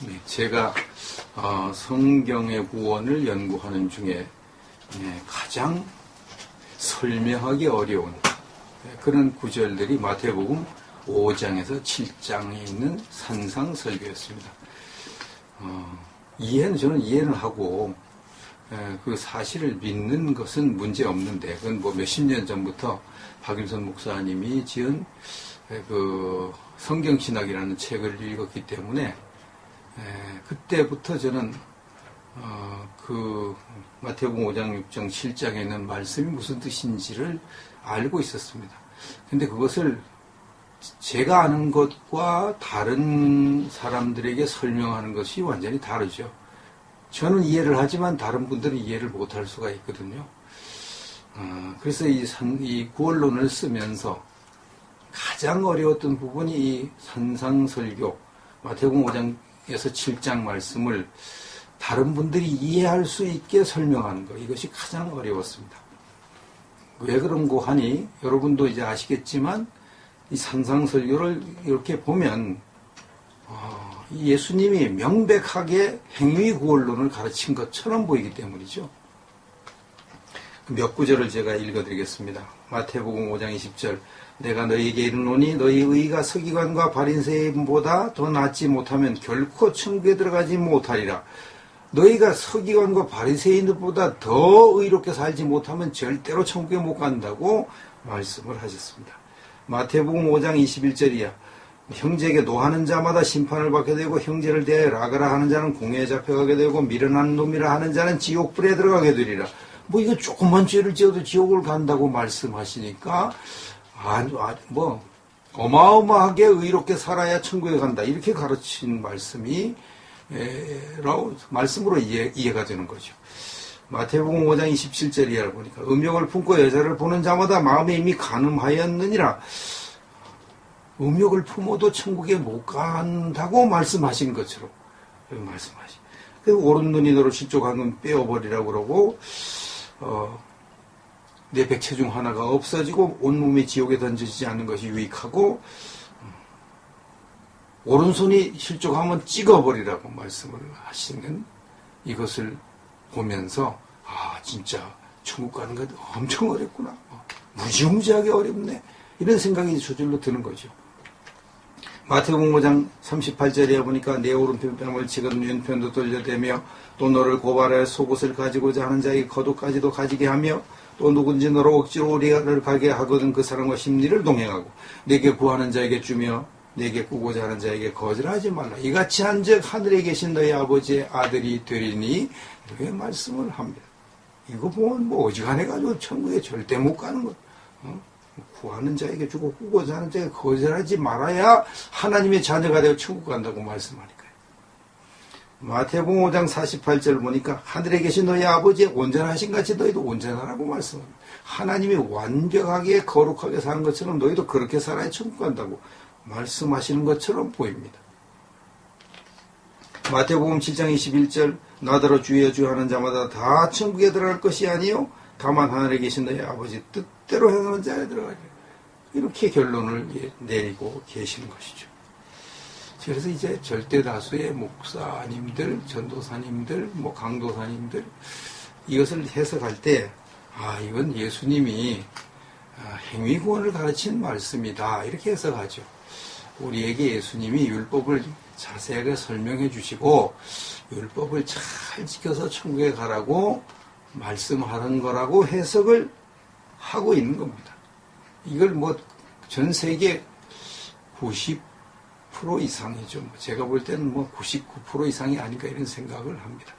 네, 제가 성경의 구원을 연구하는 중에 가장 설명하기 어려운 그런 구절들이 마태복음 5장에서 7장에 있는 산상설교였습니다. 저는 이해는 하고 그 사실을 믿는 것은 문제 없는데, 그건 뭐 몇십 년 전부터 박윤선 목사님이 지은 그 성경신학이라는 책을 읽었기 때문에 그때부터 저는 그 마태복음 5장, 6장, 7장에 있는 말씀이 무슨 뜻인지를 알고 있었습니다. 근데 그것을 제가 아는 것과 다른 사람들에게 설명하는 것이 완전히 다르죠. 저는 이해를 하지만 다른 분들은 이해를 못할 수가 있거든요. 그래서 이 구원론을 쓰면서 가장 어려웠던 부분이 이 산상설교, 마태복음 5장에서 7장 말씀을 다른 분들이 이해할 수 있게 설명하는 것, 이것이 가장 어려웠습니다. 왜 그런고 하니 여러분도 이제 아시겠지만 이 산상설교를 이렇게 보면 예수님이 명백하게 행위구원론을 가르친 것처럼 보이기 때문이죠. 몇 구절을 제가 읽어드리겠습니다. 마태복음 5장 20절, 내가 너희에게 이르노니 너희 의가 서기관과 바리새인보다 더 낫지 못하면 결코 천국에 들어가지 못하리라. 너희가 서기관과 바리새인들보다 더 의롭게 살지 못하면 절대로 천국에 못 간다고 말씀을 하셨습니다. 마태복음 5장 21절이야. 형제에게 노하는 자마다 심판을 받게 되고 형제를 대하여 라가라 하는 자는 공회에 잡혀가게 되고 미련한 놈이라 하는 자는 지옥불에 들어가게 되리라. 뭐 이거 조금만 죄를 지어도 지옥을 간다고 말씀하시니까 어마어마하게 의롭게 살아야 천국에 간다, 이렇게 가르친 말씀으로 이해가 되는 거죠. 마태복음 5장 27절이야 보니까 음욕을 품고 여자를 보는 자마다 마음에 이미 간음하였느니라. 음욕을 품어도 천국에 못 간다고 말씀하신 것처럼 말씀하시. 그리고 오른 눈이 너를 실족하면 빼어버리라고 그러고 내 백체 중 하나가 없어지고 온몸이 지옥에 던져지지 않는 것이 유익하고 오른손이 실족하면 찍어버리라고 말씀을 하시는 이것을 보면서 진짜 천국 가는 것 엄청 어렵구나, 무지무지하게 어렵네, 이런 생각이 저절로 드는 거죠. 마태복음 5장 38절에 보니까 내 오른편 뺨을 치거든 왼편도 돌려대며 또 너를 고발하여 속옷을 가지고자 하는 자에게 겉옷까지도 가지게 하며 또 누군지 너로 억지로 우리를 가게 하거든 그 사람과 심리를 동행하고 내게 구하는 자에게 주며 내게 꾸고자 하는 자에게 거절하지 말라. 이같이 한즉 하늘에 계신 너희 아버지의 아들이 되리니, 이렇게 말씀을 합니다. 이거 보면 어지간해가지고 천국에 절대 못 가는 것. 구하는 자에게 주고 꾸고자 하는 자에게 거절하지 말아야 하나님의 자녀가 되어 천국 간다고 말씀하니까요. 마태복음 5장 48절 보니까 하늘에 계신 너희 아버지의 온전하신 같이 너희도 온전하라고 말씀합니다. 하나님이 완벽하게 거룩하게 사는 것처럼 너희도 그렇게 살아야 천국 간다고 말씀하시는 것처럼 보입니다. 마태복음 7장 21절, 나더러 주여 주여 하는 자마다 다 천국에 들어갈 것이 아니요 다만 하늘에 계신 너희 아버지 뜻대로 행하는 자에 들어가리라. 이렇게 결론을 내리고 계시는 것이죠. 그래서 이제 절대 다수의 목사님들, 전도사님들, 강도사님들, 이것을 해석할 때 이건 예수님이 행위구원을 가르친 말씀이다, 이렇게 해석하죠. 우리에게 예수님이 율법을 자세하게 설명해 주시고 율법을 잘 지켜서 천국에 가라고 말씀하는 거라고 해석을 하고 있는 겁니다. 이걸 전 세계 90% 이상이죠. 제가 볼 때는 99% 이상이 아닌가 이런 생각을 합니다.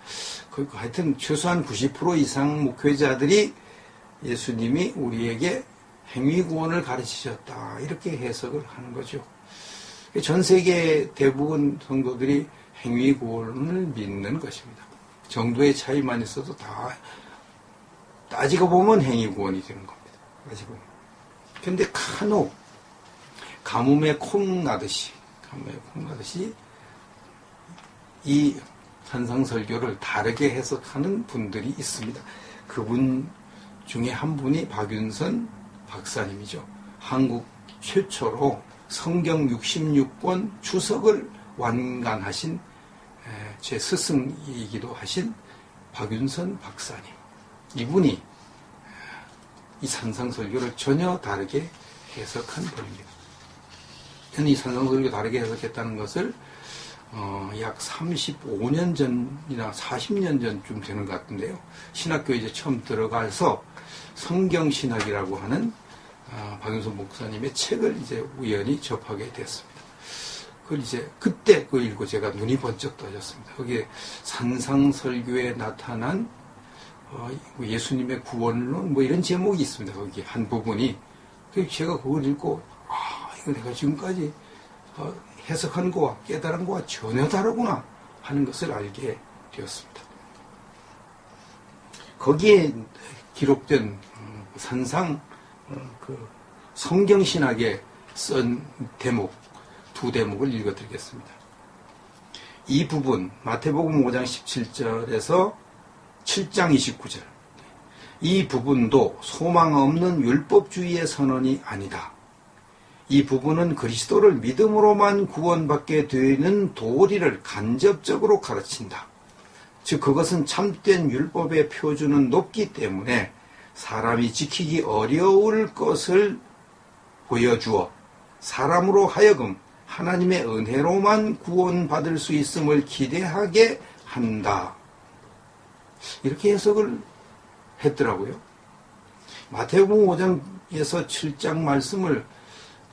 하여튼 최소한 90% 이상 목회자들이 예수님이 우리에게 행위구원을 가르치셨다, 이렇게 해석을 하는 거죠. 전 세계 대부분 성도들이 행위구원을 믿는 것입니다. 정도의 차이만 있어도 다 따지고 보면 행위구원이 되는 겁니다. 따지고. 근데 간혹 가뭄에 콩 나듯이 이 산상설교를 다르게 해석하는 분들이 있습니다. 그분 중에 한 분이 박윤선 박사님이죠. 한국 최초로 성경 66권 주석을 완간하신 제 스승이기도 하신 박윤선 박사님, 이분이 이 산상설교를 전혀 다르게 해석한 분입니다. 이 산상설교 다르게 해석했다는 것을 약 35년 전이나 40년 전쯤 되는 것 같은데요. 신학교에 이제 처음 들어가서 성경신학이라고 하는 박윤선 목사님의 책을 이제 우연히 접하게 됐습니다. 그걸 이제 그때 그걸 읽고 제가 눈이 번쩍 떠졌습니다. 거기에 산상설교에 나타난 예수님의 구원론 뭐 이런 제목이 있습니다. 거기 한 부분이. 그래서 제가 그걸 읽고 이거 내가 지금까지 해석한 거와 깨달은 거와 전혀 다르구나 하는 것을 알게 되었습니다. 거기에 기록된 산상 성경신학에 쓴 대목, 두 대목을 읽어드리겠습니다. 이 부분 마태복음 5장 17절에서 7장 29절, 이 부분도 소망 없는 율법주의의 선언이 아니다. 이 부분은 그리스도를 믿음으로만 구원받게 되는 도리를 간접적으로 가르친다. 즉 그것은 참된 율법의 표준은 높기 때문에 사람이 지키기 어려울 것을 보여주어 사람으로 하여금 하나님의 은혜로만 구원받을 수 있음을 기대하게 한다. 이렇게 해석을 했더라고요. 마태복음 5장에서 7장 말씀을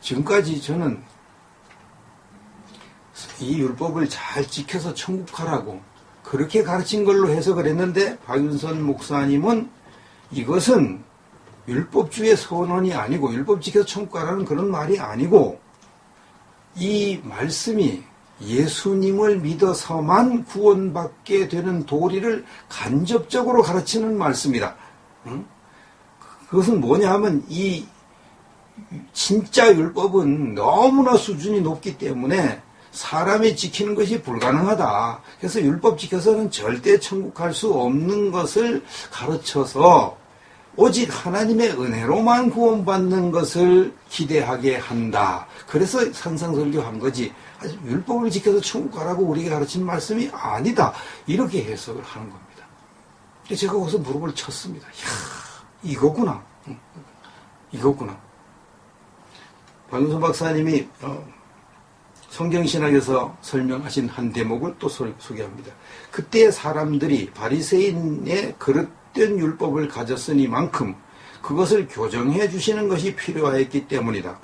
지금까지 저는 이 율법을 잘 지켜서 천국 가라고 그렇게 가르친 걸로 해석을 했는데, 박윤선 목사님은 이것은 율법주의 선언이 아니고 율법 지켜서 천국 가라는 그런 말이 아니고, 이 말씀이 예수님을 믿어서만 구원받게 되는 도리를 간접적으로 가르치는 말씀이다. 그것은 뭐냐 하면 이 진짜 율법은 너무나 수준이 높기 때문에 사람이 지키는 것이 불가능하다. 그래서 율법 지켜서는 절대 천국 갈 수 없는 것을 가르쳐서 오직 하나님의 은혜로만 구원받는 것을 기대하게 한다. 그래서 산상설교한 거지, 율법을 지켜서 천국 가라고 우리에게 가르친 말씀이 아니다. 이렇게 해석을 하는 겁니다. 제가 거기서 무릎을 쳤습니다. 이야, 이거구나. 이거구나. 박윤선 박사님이 성경신학에서 설명하신 한 대목을 또 소개합니다. 그때 사람들이 바리새인의 그릇된 율법을 가졌으니만큼 그것을 교정해 주시는 것이 필요하였기 때문이다.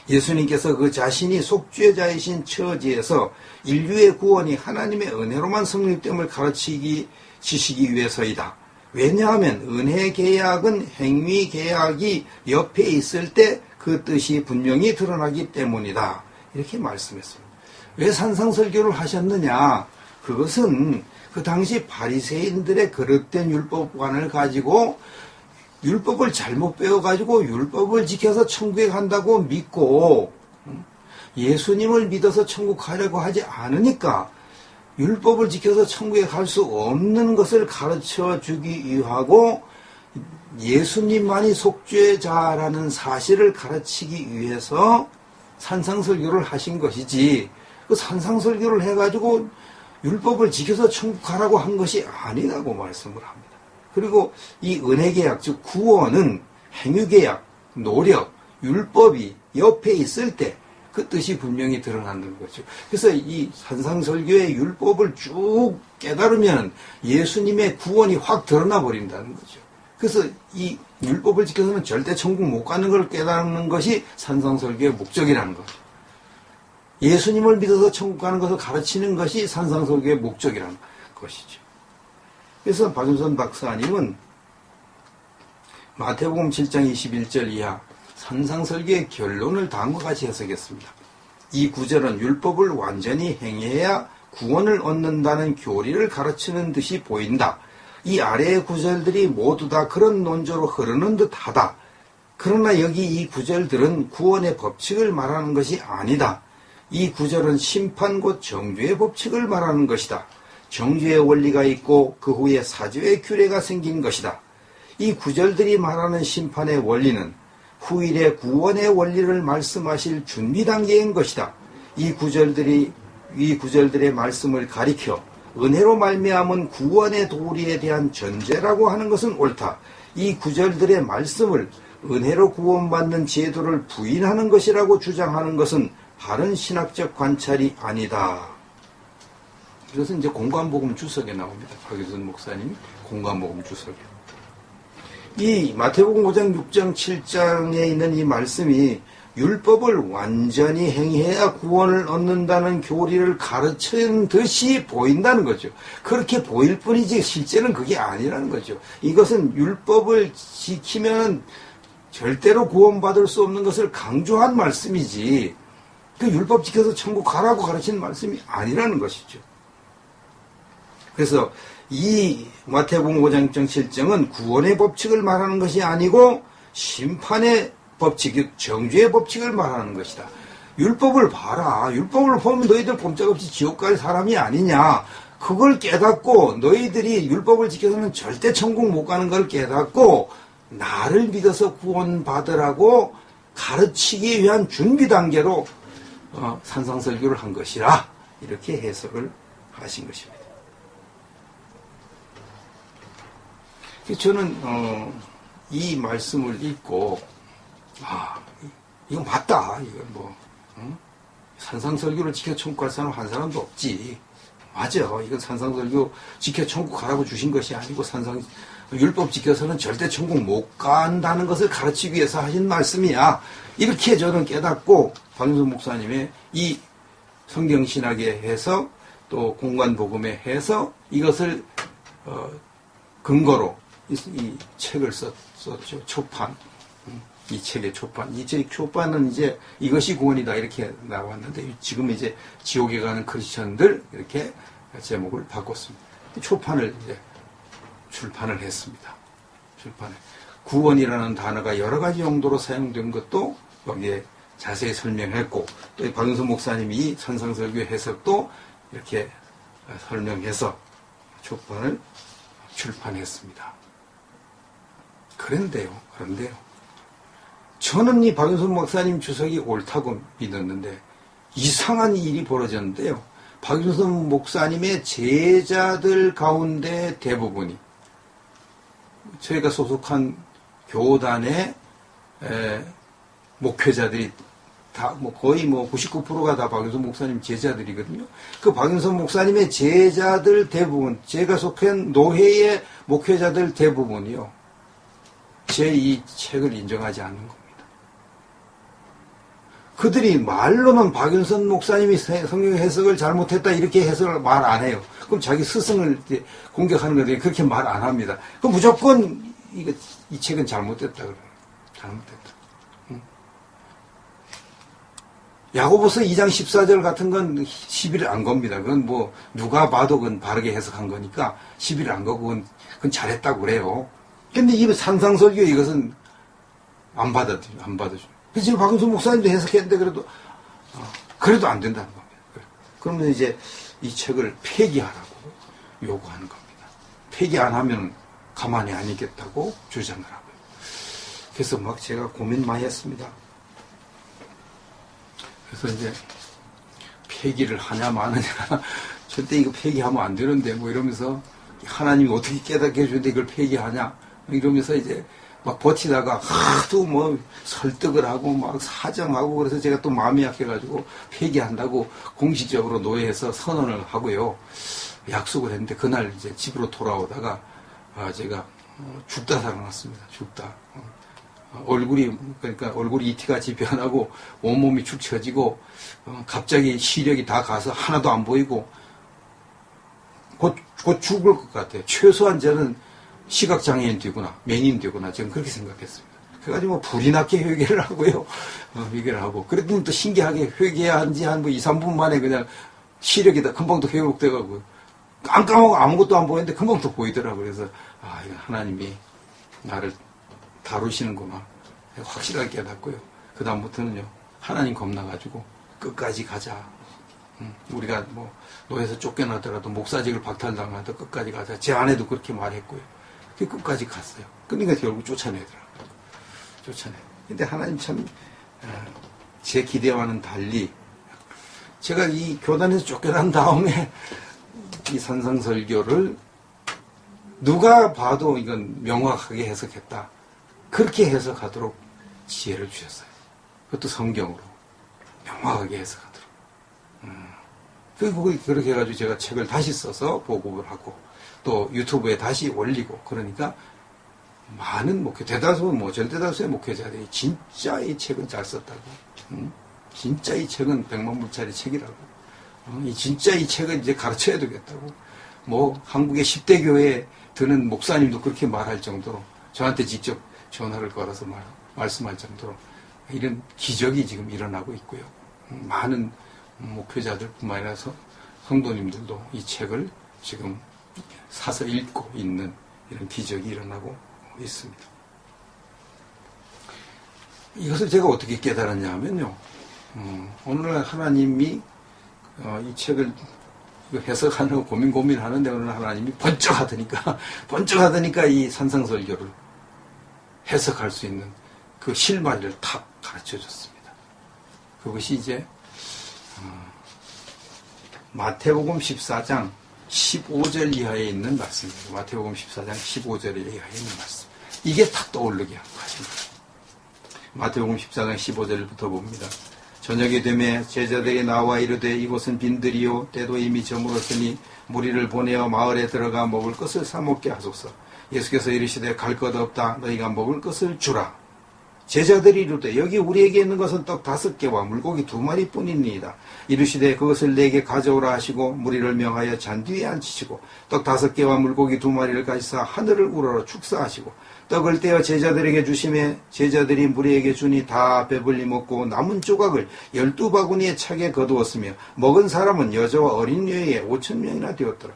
예수님께서 그 자신이 속죄자이신 처지에서 인류의 구원이 하나님의 은혜로만 성립됨을 가르치시기 위해서이다. 왜냐하면 은혜 계약은 행위 계약이 옆에 있을 때 그 뜻이 분명히 드러나기 때문이다. 이렇게 말씀했습니다. 왜 산상설교를 하셨느냐? 그것은 그 당시 바리새인들의 그릇된 율법관을 가지고 율법을 잘못 배워가지고 율법을 지켜서 천국에 간다고 믿고 예수님을 믿어서 천국 가려고 하지 않으니까 율법을 지켜서 천국에 갈 수 없는 것을 가르쳐 주기 위하고 예수님만이 속죄자라는 사실을 가르치기 위해서 산상설교를 하신 것이지, 그 산상설교를 해가지고 율법을 지켜서 천국 가라고 한 것이 아니라고 말씀을 합니다. 그리고 이 은혜계약, 즉 구원은 행위계약, 노력, 율법이 옆에 있을 때 그 뜻이 분명히 드러나는 거죠. 그래서 이 산상설교의 율법을 쭉 깨달으면 예수님의 구원이 확 드러나 버린다는 거죠. 그래서 이 율법을 지켜서는 절대 천국 못 가는 걸 깨닫는 것이 산상설교의 목적이라는 거죠. 예수님을 믿어서 천국 가는 것을 가르치는 것이 산상설교의 목적이라는 것이죠. 그래서 박윤선 박사님은 마태복음 7장 21절 이하 산상설교의 결론을 다음과 같이 해석했습니다. 이 구절은 율법을 완전히 행해야 구원을 얻는다는 교리를 가르치는 듯이 보인다. 이 아래의 구절들이 모두 다 그런 논조로 흐르는 듯하다. 그러나 여기 이 구절들은 구원의 법칙을 말하는 것이 아니다. 이 구절은 심판 곧 정죄의 법칙을 말하는 것이다. 정죄의 원리가 있고 그 후에 사죄의 규례가 생긴 것이다. 이 구절들이 말하는 심판의 원리는 후일의 구원의 원리를 말씀하실 준비 단계인 것이다. 이 구절들이 이 구절들의 말씀을 가리켜 은혜로 말미암은 구원의 도리에 대한 전제라고 하는 것은 옳다. 이 구절들의 말씀을 은혜로 구원받는 제도를 부인하는 것이라고 주장하는 것은 바른 신학적 관찰이 아니다. 이것은 이제 공관복음 주석에 나옵니다. 박유선 목사님 공관복음 주석에. 이 마태복음 5장, 6장, 7장에 있는 이 말씀이 율법을 완전히 행해야 구원을 얻는다는 교리를 가르치는 듯이 보인다는 거죠. 그렇게 보일 뿐이지 실제는 그게 아니라는 거죠. 이것은 율법을 지키면 절대로 구원받을 수 없는 것을 강조한 말씀이지 그 율법 지켜서 천국 가라고 가르치는 말씀이 아니라는 것이죠. 그래서 이 마태복음 5장 6장 7장은 구원의 법칙을 말하는 것이 아니고 심판의 법칙, 정죄의 법칙을 말하는 것이다. 율법을 봐라. 율법을 보면 너희들 꼼짝없이 지옥 갈 사람이 아니냐. 그걸 깨닫고 너희들이 율법을 지켜서는 절대 천국 못 가는 걸 깨닫고 나를 믿어서 구원받으라고 가르치기 위한 준비 단계로 산상설교를 한 것이라 이렇게 해석을 하신 것입니다. 저는 이 말씀을 읽고 이거 맞다. 이건 뭐 산상설교를 지켜 천국 갈 사람 한 사람도 없지. 맞아. 이건 산상설교 지켜 천국 가라고 주신 것이 아니고 율법 지켜서는 절대 천국 못 간다는 것을 가르치기 위해서 하신 말씀이야. 이렇게 저는 깨닫고 박윤선 목사님의 이 성경신학에 해서 또 공관복음에 해서 이것을 근거로 이 책을 썼죠. 초판. 이 책의 초판. 이 책 초판은 이제 이것이 구원이다 이렇게 나왔는데 지금 이제 지옥에 가는 크리스천들 이렇게 제목을 바꿨습니다. 초판을 이제 출판을 했습니다. 출판을. 구원이라는 단어가 여러 가지 용도로 사용된 것도 여기에 자세히 설명했고 또 박윤선 목사님이 이 산상설교 해석도 이렇게 설명해서 초판을 출판했습니다. 그런데요. 저는 이 박윤선 목사님 주석이 옳다고 믿었는데 이상한 일이 벌어졌는데요. 박윤선 목사님의 제자들 가운데 대부분이 저희가 소속한 교단의 목회자들이 다 거의 99%가 다 박윤선 목사님 제자들이거든요. 그 박윤선 목사님의 제자들 대부분, 제가 속한 노회의 목회자들 대부분이요. 제 이 책을 인정하지 않는 겁니다. 그들이 말로는 박윤선 목사님이 성경 해석을 잘못했다 이렇게 해석을 말 안 해요. 그럼 자기 스승을 공격하는 거예요. 그렇게 말 안 합니다. 그럼 무조건 이 책은 잘못됐다 그래요. 잘못됐다. 야고보서 2장 14절 같은 건 시비를 안 겁니다. 그건 뭐 누가 봐도 그건 바르게 해석한 거니까 시비를 안 거고 그건 잘했다고 그래요. 근데 이 산상설교 이것은 안 받아줘. 그래서 지금 박윤선 목사님도 해석했는데 그래도 안 된다는 겁니다. 그러면 이제 이 책을 폐기하라고 요구하는 겁니다. 폐기 안 하면 가만히 안 있겠다고 주장을 하고요. 그래서 막 제가 고민 많이 했습니다. 그래서 이제 폐기를 하냐 마느냐 절대 이거 폐기하면 안 되는데 뭐 이러면서 하나님이 어떻게 깨닫게 해주는데 이걸 폐기하냐 이러면서 이제 막 버티다가 하도 뭐 설득을 하고 막 사정하고 그래서 제가 또 마음이 약해가지고 폐기한다고 공식적으로 노예에서 선언을 하고요. 약속을 했는데 그날 이제 집으로 돌아오다가 제가 죽다 살아났습니다. 죽다. 그러니까 얼굴이 이티같이 변하고 온몸이 축 처지고 갑자기 시력이 다 가서 하나도 안 보이고 곧 죽을 것 같아요. 최소한 저는 시각장애인 되구나, 맹인 되구나, 저는 그렇게 생각했습니다. 그래가지고 뭐 불이 나게 회개를 하고요. 회개를 하고. 그랬더니 또 신기하게 회개한 지 한 2, 3분 만에 그냥 시력이 다 금방 또 회복돼가고 깜깜하고 아무것도 안 보이는데 금방 또 보이더라고요. 그래서 이거 하나님이 나를 다루시는구나. 확실하게 깨닫고요. 그 다음부터는요, 하나님 겁나가지고 끝까지 가자. 우리가 뭐 노예에서 쫓겨나더라도 목사직을 박탈당하도 끝까지 가자. 제 아내도 그렇게 말했고요. 끝까지 갔어요. 그러니까 결국 쫓아내더라고요. 근데 하나님 참 제 기대와는 달리 제가 이 교단에서 쫓겨난 다음에 이 산상설교를 누가 봐도 이건 명확하게 해석했다. 그렇게 해석하도록 지혜를 주셨어요. 그것도 성경으로 명확하게 해석하도록. 그렇게 해가지고 제가 책을 다시 써서 보급을 하고 또 유튜브에 다시 올리고 그러니까 많은 절대다수의 목회자들이 진짜 이 책은 잘 썼다고. 진짜 이 책은 100만 불짜리 책이라고. 진짜 이 책은 이제 가르쳐야 되겠다고. 한국의 10대 교회에 드는 목사님도 그렇게 말할 정도로 저한테 직접 전화를 걸어서 말씀할 정도로 이런 기적이 지금 일어나고 있고요. 많은 목회자들뿐만 아니라 성도님들도 이 책을 지금 사서 읽고 있는 이런 기적이 일어나고 있습니다. 이것을 제가 어떻게 깨달았냐 하면요. 오늘날 하나님이 이 책을 해석하는 고민하는데 오늘 하나님이 번쩍하더니까 이 산상설교를 해석할 수 있는 그 실마리를 탁 가르쳐 줬습니다. 그것이 이제 마태복음 14장 15절 이하에 있는 말씀입니다. 마태복음 14장 15절 이하에 있는 말씀. 이게 탁 떠오르게 하십니다. 마태복음 14장 15절부터 봅니다. 저녁이 되매 제자들이 나와 이르되 이곳은 빈들이요 때도 이미 저물었으니 무리를 보내어 마을에 들어가 먹을 것을 사 먹게 하소서. 예수께서 이르시되 갈 것 없다. 너희가 먹을 것을 주라. 제자들이 이르되 여기 우리에게 있는 것은 떡 5개와 물고기 2마리 뿐이니이다. 이르시되 그것을 내게 가져오라 하시고 무리를 명하여 잔뒤에 앉히시고 떡 5개와 물고기 2마리를 가지사 하늘을 우러러 축사하시고 떡을 떼어 제자들에게 주심에 제자들이 무리에게 주니 다 배불리 먹고 남은 조각을 12바구니에 차게 거두었으며 먹은 사람은 여자와 어린 여에 5,000명이나 되었더라.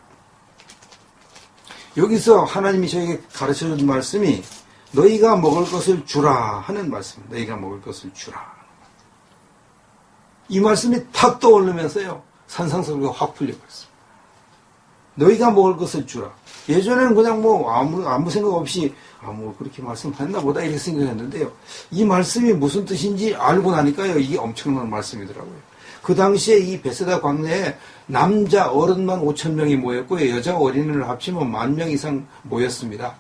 여기서 하나님이 저에게 가르쳐준 말씀이 너희가 먹을 것을 주라 하는 말씀입니다. 너희가 먹을 것을 주라. 이 말씀이 탁 떠오르면서요. 산상설교가 확 풀려버렸습니다. 너희가 먹을 것을 주라. 예전에는 그냥 아무 생각 없이 그렇게 말씀했나 보다 이렇게 생각했는데요. 이 말씀이 무슨 뜻인지 알고 나니까요. 이게 엄청난 말씀이더라고요. 그 당시에 이 베세다 광야에 남자 어른만 5,000명이 모였고요. 여자 어린이를 합치면 10,000명 이상 모였습니다.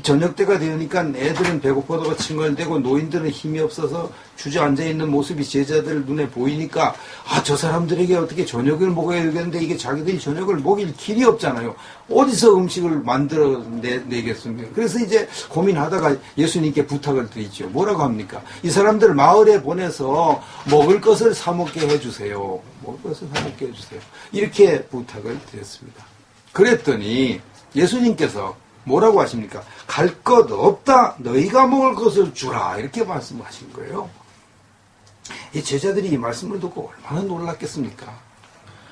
저녁 때가 되니까 애들은 배고파도 칭얼대고 노인들은 힘이 없어서 주저앉아있는 모습이 제자들 눈에 보이니까 저 사람들에게 어떻게 저녁을 먹어야 되겠는데 이게 자기들이 저녁을 먹일 길이 없잖아요. 어디서 음식을 만들어내겠습니까? 그래서 이제 고민하다가 예수님께 부탁을 드리죠. 뭐라고 합니까? 이 사람들 마을에 보내서 먹을 것을 사 먹게 해주세요. 먹을 것을 사 먹게 해주세요. 이렇게 부탁을 드렸습니다. 그랬더니 예수님께서 뭐라고 하십니까? 갈 것 없다. 너희가 먹을 것을 주라. 이렇게 말씀하신 거예요. 이 제자들이 이 말씀을 듣고 얼마나 놀랐겠습니까?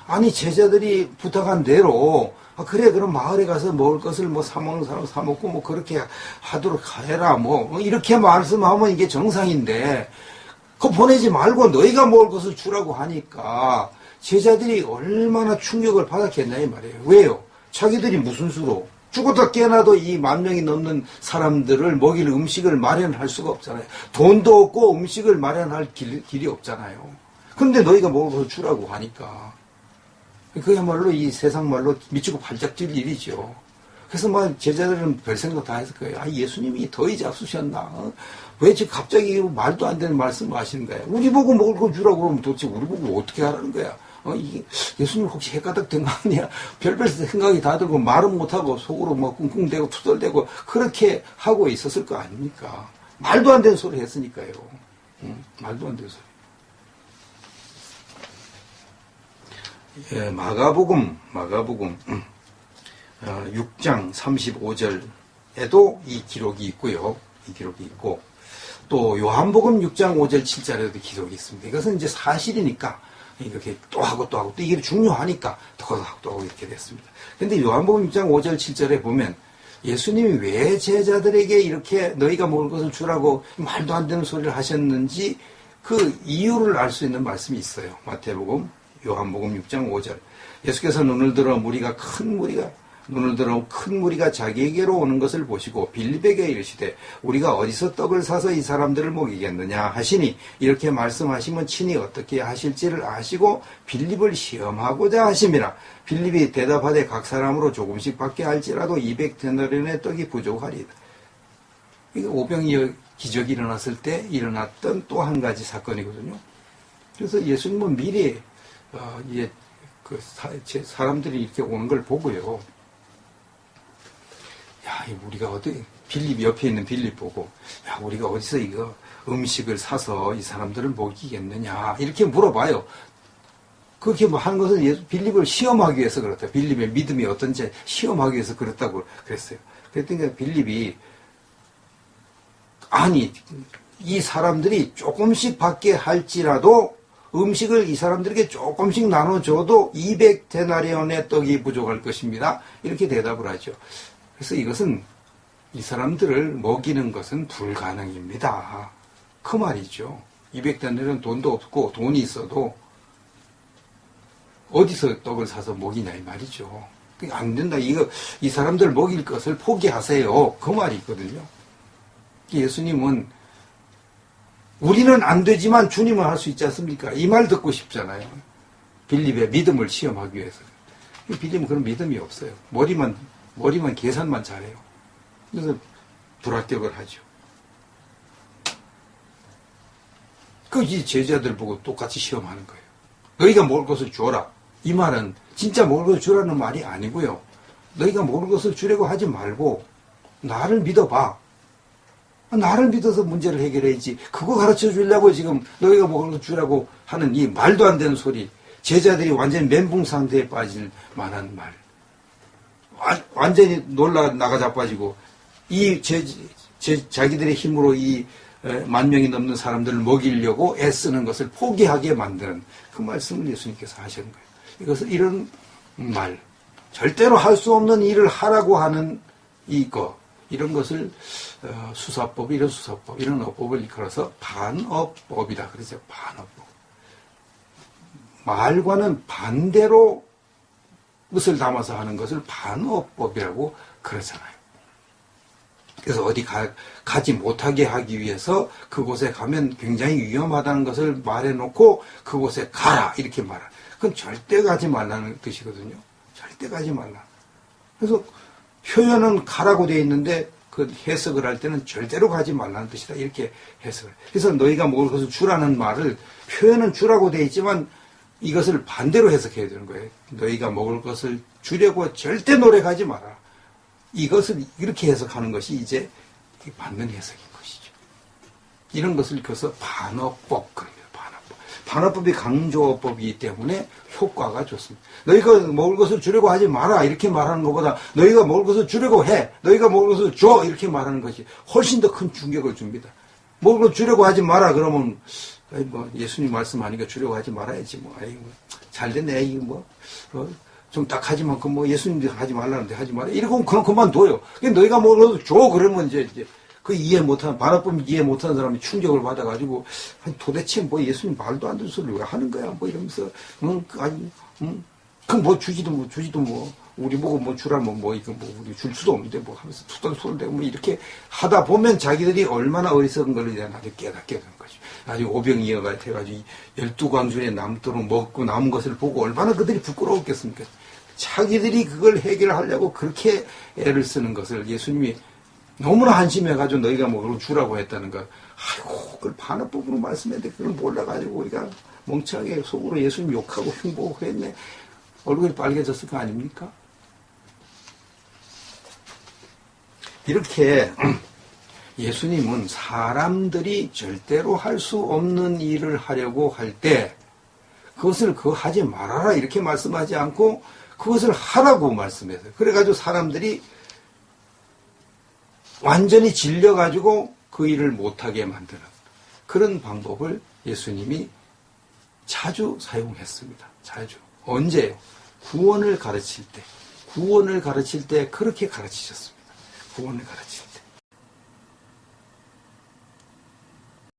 아니 제자들이 부탁한 대로 그래 그럼 마을에 가서 먹을 것을 사 먹는 사람 사 먹고 그렇게 하도록 해라 이렇게 말씀하면 이게 정상인데 그거 보내지 말고 너희가 먹을 것을 주라고 하니까 제자들이 얼마나 충격을 받았겠냐 이 말이에요. 왜요? 자기들이 무슨 수로 죽었다 깨어나도 이 10,000명이 넘는 사람들을 먹일 음식을 마련할 수가 없잖아요. 돈도 없고 음식을 마련할 길이 없잖아요. 그런데 너희가 먹을 것을 주라고 하니까 그야말로 이 세상 말로 미치고 발작 뛸 일이죠. 그래서 제자들은 별 생각 다 했을 거예요. 예수님이 더위 잡수셨나? 왜 지금 갑자기 말도 안 되는 말씀을 하시는 거예요? 우리 보고 먹을 거 주라고 그러면 도대체 우리 보고 어떻게 하라는 거야? 이게 예수님 혹시 해가닥 된 거 아니야? 별별 생각이 다 들고 말은 못하고 속으로 꿍꿍대고 투덜대고 그렇게 하고 있었을 거 아닙니까? 말도 안 되는 소리 했으니까요. 말도 안 되는 소리. 예, 마가복음 6장 35절에도 이 기록이 있고요. 이 기록이 있고 또 요한복음 6장 5절 7절에도 기록이 있습니다. 이것은 이제 사실이니까 이렇게 또 하고 또 이게 중요하니까 또 하고 이렇게 됐습니다. 근데 요한복음 6장 5절 7절에 보면 예수님이 왜 제자들에게 이렇게 너희가 먹을 것을 주라고 말도 안 되는 소리를 하셨는지 그 이유를 알 수 있는 말씀이 있어요. 마태복음, 요한복음 6장 5절. 예수께서 눈을 들어 큰 무리가 눈을 들어 큰 무리가 자기에게로 오는 것을 보시고 빌립에게 이르시되 우리가 어디서 떡을 사서 이 사람들을 먹이겠느냐 하시니 이렇게 말씀하시면 친히 어떻게 하실지를 아시고 빌립을 시험하고자 하심이라. 빌립이 대답하되 각 사람으로 조금씩 받게 할지라도 200데나리온의 떡이 부족하리이다. 이게 오병이어 기적이 일어났을 때 일어났던 또 한 가지 사건이거든요. 그래서 예수님은 미리 사람들이 이렇게 오는 걸 보고요. 야, 우리가 빌립 옆에 있는 빌립 보고, 야, 우리가 어디서 이거 음식을 사서 이 사람들을 먹이겠느냐, 이렇게 물어봐요. 그렇게 뭐 하는 것은 빌립을 시험하기 위해서 그렇다. 빌립의 믿음이 어떤지 시험하기 위해서 그렇다고 그랬어요. 그랬더니 빌립이, 아니, 이 사람들이 조금씩 받게 할지라도 음식을 이 사람들에게 조금씩 나눠줘도 200데나리온의 떡이 부족할 것입니다. 이렇게 대답을 하죠. 그래서 이것은 이 사람들을 먹이는 것은 불가능입니다. 그 말이죠. 200데나리온 돈도 없고 돈이 있어도 어디서 떡을 사서 먹이냐 이 말이죠. 안 된다. 이 사람들 먹일 것을 포기하세요. 그 말이 있거든요. 예수님은 우리는 안 되지만 주님은 할 수 있지 않습니까? 이 말 듣고 싶잖아요. 빌립의 믿음을 시험하기 위해서. 빌립은 그런 믿음이 없어요. 머리만 계산만 잘해요. 그래서 불합격을 하죠. 이 제자들 보고 똑같이 시험하는 거예요. 너희가 먹을 것을 주어라. 이 말은 진짜 먹을 것을 주라는 말이 아니고요. 너희가 먹을 것을 주려고 하지 말고 나를 믿어봐. 나를 믿어서 문제를 해결해야지. 그거 가르쳐 주려고 지금 너희가 먹을 것 주라고 하는 이 말도 안 되는 소리. 제자들이 완전히 멘붕 상태에 빠질 만한 말. 완전히 놀라 나가 자빠지고 자기들의 힘으로 이 10,000명이 넘는 사람들을 먹이려고 애쓰는 것을 포기하게 만드는 그 말씀을 예수님께서 하시는 거예요. 이것은 이런 말, 절대로 할 수 없는 일을 하라고 하는 이런 것을 이런 수사법, 이런 어법을 이끌어서 반어법이다. 그래서 반어법. 말과는 반대로 뜻을 담아서 하는 것을 반어법이라고 그러잖아요. 그래서 어디 가지 못하게 하기 위해서 그곳에 가면 굉장히 위험하다는 것을 말해놓고 그곳에 가라 이렇게 말하. 그건 절대 가지 말라는 뜻이거든요. 절대 가지 말라. 그래서 표현은 가라고 되어 있는데 그 해석을 할 때는 절대로 가지 말라는 뜻이다. 이렇게 해석을. 그래서 너희가 먹을 것을 주라는 말을 표현은 주라고 되어 있지만 이것을 반대로 해석해야 되는 거예요. 너희가 먹을 것을 주려고 절대 노력하지 마라. 이것을 이렇게 해석하는 것이 이제 맞는 해석인 것이죠. 이런 것을 그래서 반어법 그럽니다. 반어법이 강조어법이기 때문에 효과가 좋습니다. 너희가 먹을 것을 주려고 하지 마라 이렇게 말하는 것보다 너희가 먹을 것을 주려고 해. 너희가 먹을 것을 줘 이렇게 말하는 것이 훨씬 더 큰 충격을 줍니다. 먹을 것 주려고 하지 마라 그러면 예수님 말씀하니까 주려고 하지 말아야지 잘 됐네 좀 딱하지만 예수님도 하지 말라는데 하지 마라 이러고 그럼 그만둬요. 너희가 먹을 것을 줘 그러면 이제 그 반어법 이해 못하는 사람이 충격을 받아가지고, 도대체 예수님 말도 안 되는 소리를 왜 하는 거야? 이러면서, 그럼 주지도 우리 보고 주라면 우리 줄 수도 없는데 하면서 투덜 소리를 내고 이렇게 하다 보면 자기들이 얼마나 어리석은 걸 이제 나중에 깨닫게 되는 거죠. 나중에 오병이어가 돼가지고 12광준에 남도록 먹고 남은 것을 보고 얼마나 그들이 부끄러웠겠습니까? 자기들이 그걸 해결하려고 그렇게 애를 쓰는 것을 예수님이 너무나 한심해가지고 너희가 그걸 주라고 했다는 거. 아이고, 그걸 반어법으로 말씀했는데 그걸 몰라가지고 우리가 멍청하게 속으로 예수님 욕하고 흉보고 그랬네. 얼굴이 빨개졌을 거 아닙니까? 이렇게 예수님은 사람들이 절대로 할 수 없는 일을 하려고 할 때 그것을 하지 말아라 이렇게 말씀하지 않고 그것을 하라고 말씀했어요. 그래가지고 사람들이 완전히 질려가지고 그 일을 못하게 만드는 그런 방법을 예수님이 자주 사용했습니다. 자주. 언제요? 구원을 가르칠 때 그렇게 가르치셨습니다. 구원을 가르칠 때.